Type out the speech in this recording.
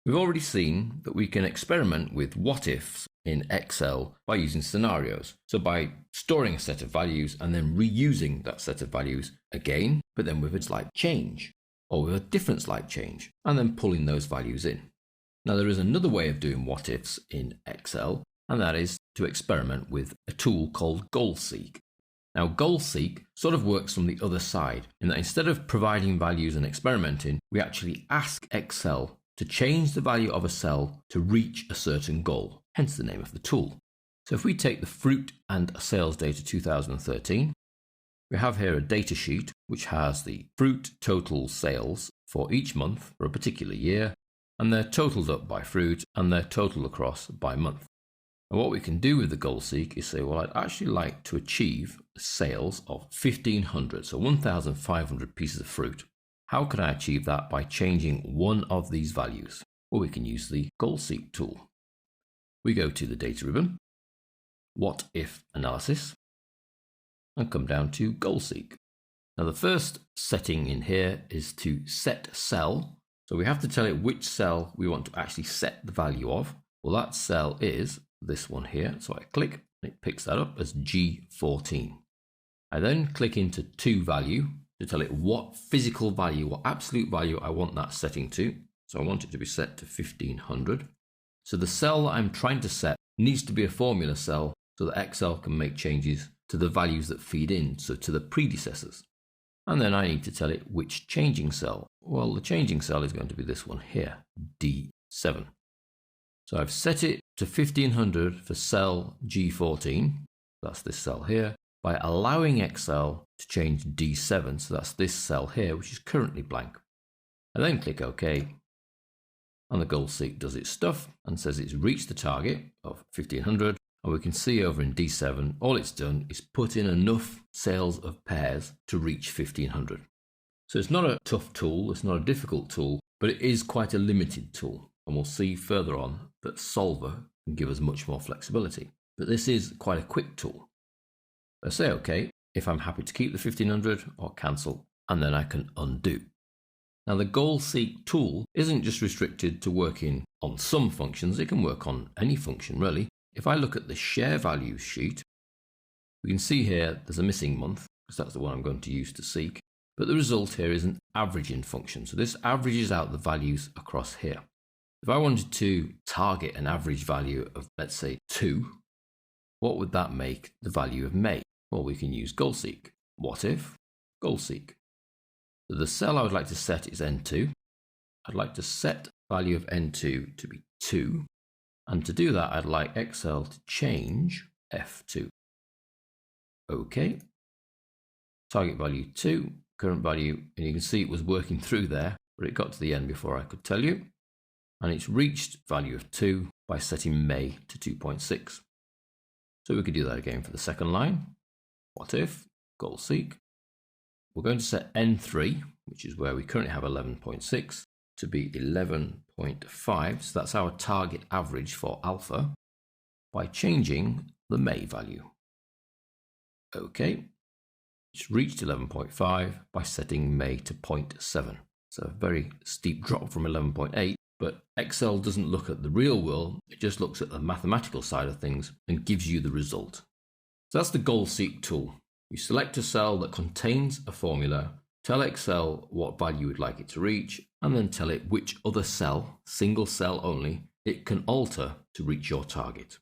We've already seen that we can experiment with what-ifs in Excel by using scenarios. So by storing a set of values and then reusing that set of values again, but then with a slight change, or with a different slight change, and then pulling those values in. Now there is another way of doing what-ifs in Excel, and that is to experiment with a tool called GoalSeek. Now GoalSeek sort of works from the other side, in that instead of providing values and experimenting, we actually ask Excel to change the value of a cell to reach a certain goal, hence the name of the tool. So if we take the fruit and sales data 2013, we have here a data sheet which has the fruit total sales for each month for a particular year, and they're totaled up by fruit and they're totaled across by month. And what we can do with the GoalSeek is say, well, I'd actually like to achieve sales of 1,500, so 1,500 pieces of fruit. How can I achieve that by changing one of these values? Well, we can use the GoalSeek tool. We go to the data ribbon, what if analysis, and come down to GoalSeek. Now the first setting in here is to set cell. So we have to tell it which cell we want to actually set the value of. Well, that cell is this one here. So I click, and it picks that up as G14. I then click into to value to tell it what physical value, what absolute value I want that setting to. So I want it to be set to 1,500. So the cell that I'm trying to set needs to be a formula cell so that Excel can make changes to the values that feed in, so to the predecessors. And then I need to tell it which changing cell. Well, the changing cell is going to be this one here, D7. So I've set it to 1,500 for cell G14, that's this cell here, by allowing Excel to change D7, so that's this cell here, which is currently blank. I then click OK, and the GoalSeek does its stuff and says it's reached the target of 1,500, and we can see over in D7, all it's done is put in enough sales of pairs to reach 1,500. So it's not a tough tool, it's not a difficult tool, but it is quite a limited tool, and we'll see further on that Solver can give us much more flexibility. But this is quite a quick tool. I say OK if I'm happy to keep the 1,500 or cancel, and then I can undo. Now the GoalSeek tool isn't just restricted to working on some functions, it can work on any function really. If I look at the share values sheet, we can see here there's a missing month, because that's the one I'm going to use to seek, but the result here is an averaging function. So this averages out the values across here. If I wanted to target an average value of, let's say, 2, what would that make the value of May? Well, we can use GoalSeek. What if GoalSeek? So the cell I would like to set is N2. I'd like to set value of N2 to be 2. And to do that, I'd like Excel to change F2. OK. Target value 2, current value, and you can see it was working through there, but it got to the end before I could tell you. And it's reached value of 2 by setting May to 2.6. So we could do that again for the second line. What if GoalSeek? We're going to set N3, which is where we currently have 11.6, to be 11.5. So that's our target average for alpha by changing the May value. OK. It's reached 11.5 by setting May to 0.7. So a very steep drop from 11.8. But Excel doesn't look at the real world, it just looks at the mathematical side of things and gives you the result. So that's the GoalSeek tool. You select a cell that contains a formula, tell Excel what value you would like it to reach, and then tell it which other cell, single cell only, it can alter to reach your target.